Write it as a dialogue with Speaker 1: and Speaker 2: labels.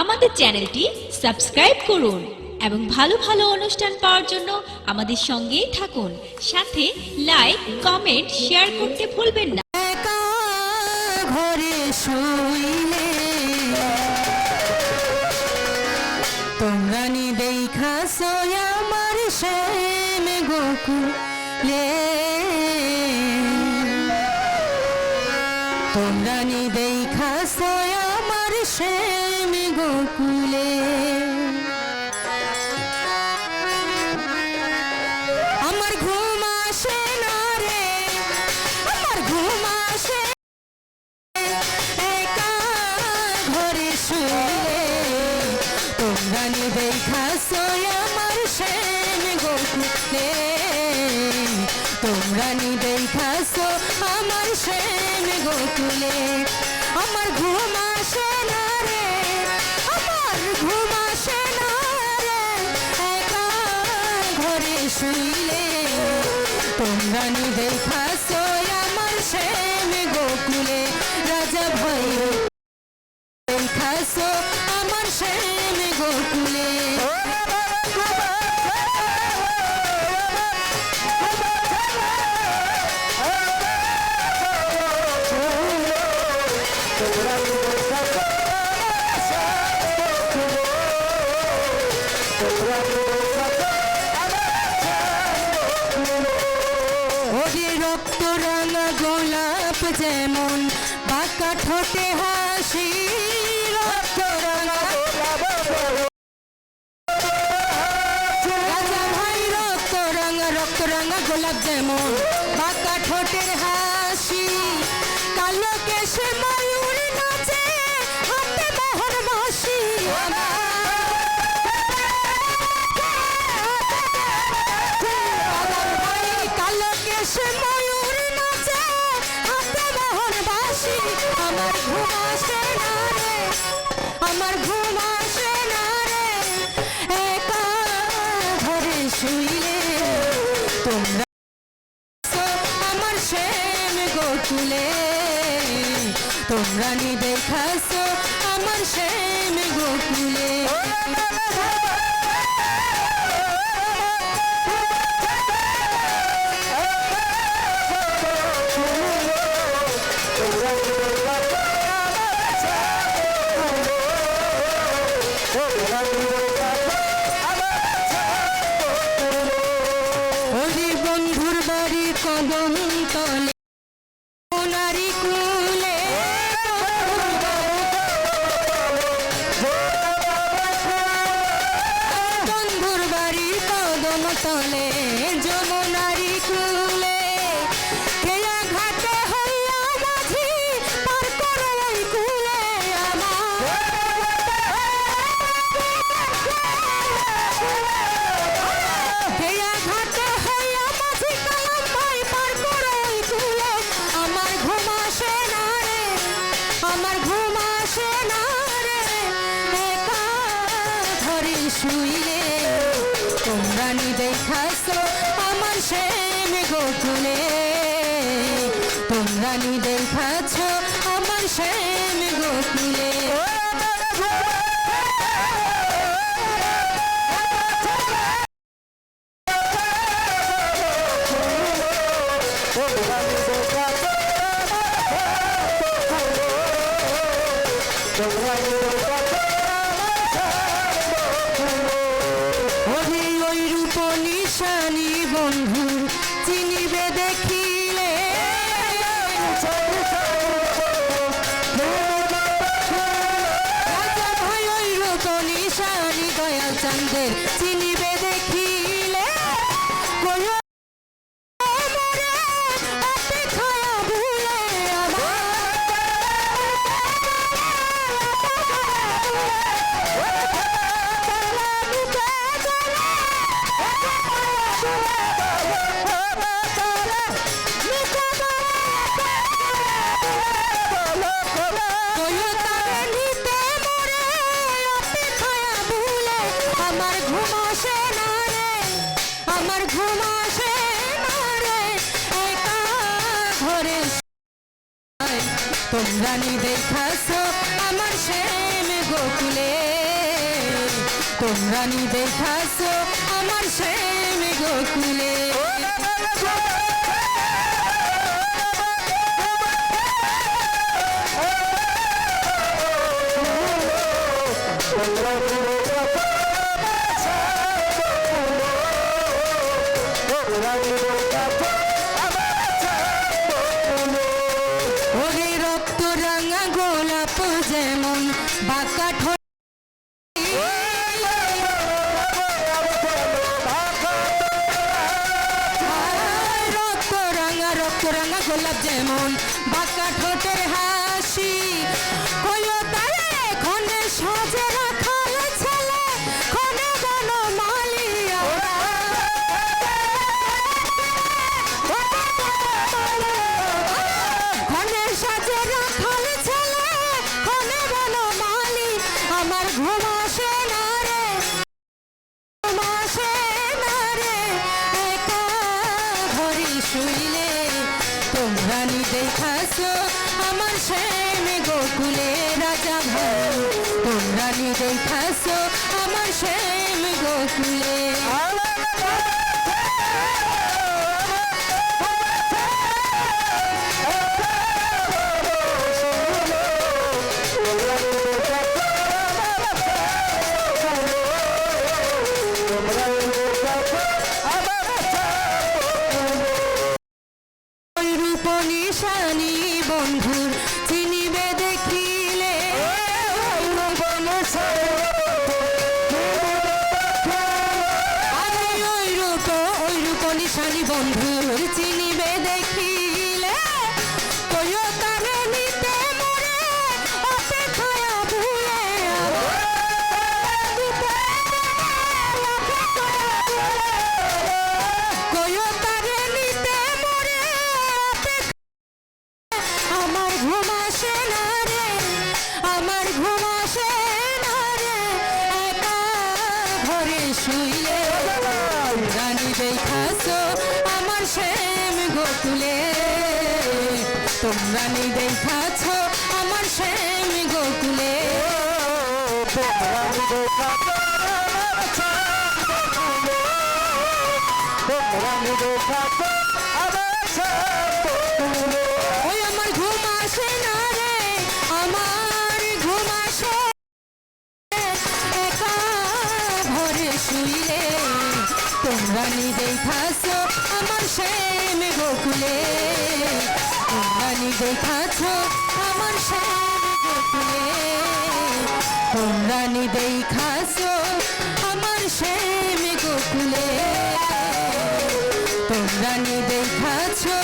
Speaker 1: আমাদের চ্যানেলটি সাবস্ক্রাইব করুন এবং ভালো ভালো অনুষ্ঠান পাওয়ার জন্য আমাদের সঙ্গেই থাকুন। সাথে লাইক, কমেন্ট, শেয়ার করতে ভুলবেন না।
Speaker 2: একা ঘরে শুইলে তোমরা নি দেখাছ আমার শ্যাম গোকুলে, তোমরা নি দেখাছ আমার শ্যাম গোকুলে। আমার ঘুম আসে না রে, আমার ঘুম আসে একা ঘরে শুইলে, তোমরা নি দেখাছ আমার শ্যাম গোকুলে, তোমরা নি দেখাছ আমার শ্যাম গোকুলে। আমার ঘুম আসে না রে, আমার ঘুম আসে না রে, একা ঘরে শুইলে, তোমরা নি দেখাছ আমার শ্যাম গোকুলে। রাজা ভাই দেখাছ আমার শ্যাম গোকুলে। ওরে রক্ত রাঙা গোলাপ যেমন বাঁকা ঠোঁটে হাসি, রক্ত রাঙা রাজা ভাই রক্ত রাঙা গোলাপ যেমন বাঁকা ঠোঁটের হাসি, কালো কেশে ময়ূর নাচে হাতে মোহর বাঁশি। কালো কেশে ময়ূর নাচে হাতে মোহর বাঁশি। আমার ঘুম আসে না রে, আমার ঘুম আসে না রে, একা ঘরে শুইলে, তোমরা আমার শ্যাম গোকুলে, তোমরা নি দেখাছ আমার শ্যাম গোকুলে। ওরে বন্ধুর বাড়ি কদম তলে নারী কুলে, বন্ধুর বাড়ি কদম তলে যমুনারি কুলে, খেয়া ঘাটে হইয়া মাঝি পার করো ওই কুলে। খেয়া ঘাটে হইয়া মাঝি কালাম ভাই পার করো ওই কুলে। আমার ঘুম আসে না রে, আমার ঘুম আসে না রে, একা ঘরে শুইলে, তোমরা নি দেখাছ আমার শ্যাম গোকুলে, তোমরা নি দেখাছ আমার শ্যাম গোকুলে। ওরে ওই রূপ নিশানি বন্ধু চিনিবে দেখিলে, রাজা ভাই ওই রূপ নিশানি দয়াল চাঁদের চিনিবে দেখিলে, কইও মোরে অপেক্ষায় ভুলে আমার। আমার ঘুম আসে না রে, আমার ঘুম আসে না রে, একা ঘরে তোমরা নি দেখাছো আমার শ্যাম গোকুলে তোমরা নি দেখাছো আমার শ্যাম গোকুলে ওরে রক্ত রাঙা গোলাপ যেমন বাঁকা ঠোঁট রক্ত রাঙা গোলাপ যেমন বাঁকা ঠোঁটের হাসি কইও তারে খনে সাজে রাখাল ছেলে খনে বন মালিয়া খনে সাজে রাখাল ছেলে খনে বন মালি আমার ঘুম আসে না রে ঘুম আসে না রে একা ঘরে শুইলে তোমরা নি দেখাছো আমার শ্যাম গোকুলে রাজা ভাই তোমরা নি দেখাছো আমার শ্যাম গোকুলে ওই রূপ নিশানি বন্ধুর চিনিবে দেখিলে আমি ওই রূপ নিশানি বন্ধুর চিনিবে দেখিলে কইও তারে নিতে মোরে অপেক্ষায় ভুলে কইও তারে নিতে মোরে আমার ঘুম আসে না রে আমার ঘুম আসে না রে একা ঘরে শুইলে রানী দেখাছো আমার শ্যাম গোকুলে তোমরা নি দেখাছো আমার শ্যাম গোকুলে ওই আমার ঘুম আসে না রে আমার ঘুম আসে একা ঘরে শুইলে তোমরা নি দেখাছো আমার শ্যাম গোকুলে তোমরা নি দেখাছো আমার শ্যাম গোকুলে তোমরা নি দেখাছো আমার শ্যাম গোকুলে তোমরা নি দেখাছো